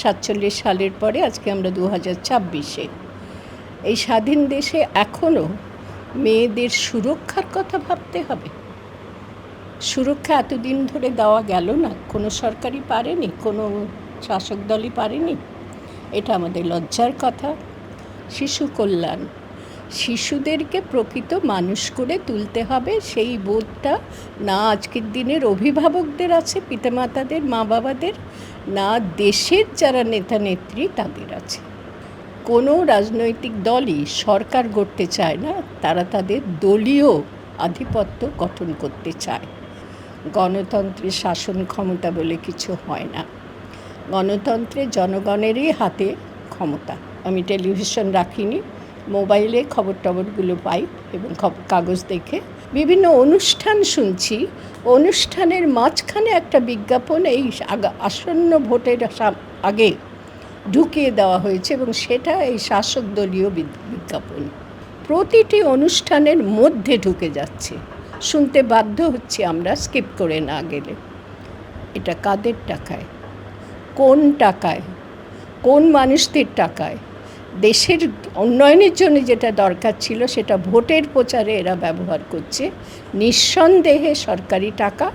1947 সালের পরে আজকে আমরা 2026-এ। এই স্বাধীন দেশে এখনও মেয়েদের সুরক্ষার কথা ভাবতে হবে। সুরক্ষা এতদিন ধরে দেওয়া গেল না, কোনো সরকারই পারেনি, কোনো শাসক দলই পারেনি। এটা আমাদের লজ্জার কথা। শিশু কল্যাণ, শিশুদেরকে প্রকৃত মানুষ করে তুলতে হবে, সেই বোধটা না আজকের দিনের অভিভাবকদের আছে, পিতামাতাদের, মা বাবাদের, না দেশের যারা নেতা নেত্রী তাদের আছে। কোনো রাজনৈতিক দলই সরকার গড়তে চায় না, তারা তাদের দলীয় আধিপত্য গঠন করতে চায়। গণতন্ত্রের শাসন ক্ষমতা বলে কিছু হয় না। গণতন্ত্রে জনগণেরই হাতে ক্ষমতা। আমি টেলিভিশন রাখিনি, মোবাইলে খবর টবরগুলো পাই এবং কাগজ দেখে বিভিন্ন অনুষ্ঠান শুনছি। অনুষ্ঠানের মাঝখানে একটা বিজ্ঞাপন এই আসন্ন ভোটের আগে ঢুকিয়ে দেওয়া হয়েছে এবং সেটা এই শাসক দলীয় বিজ্ঞাপন প্রতিটি অনুষ্ঠানের মধ্যে ঢুকে যাচ্ছে। শুনতে বাধ্য হচ্ছি আমরা স্কিপ করে না গেলে। এটা কাদের টাকায়, কোন টাকায়, কোন মানুষদের টাকায়? দেশের উন্নয়নের জন্য যেটা দরকার ছিল সেটা ভোটের প্রচারে এরা ব্যবহার করছে। নিঃসন্দেহে সরকারি টাকা,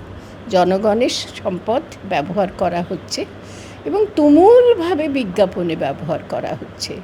জনগণের সম্পদ ব্যবহার করা হচ্ছে এবং তুমুলভাবে বিজ্ঞাপনে ব্যবহার করা হচ্ছে।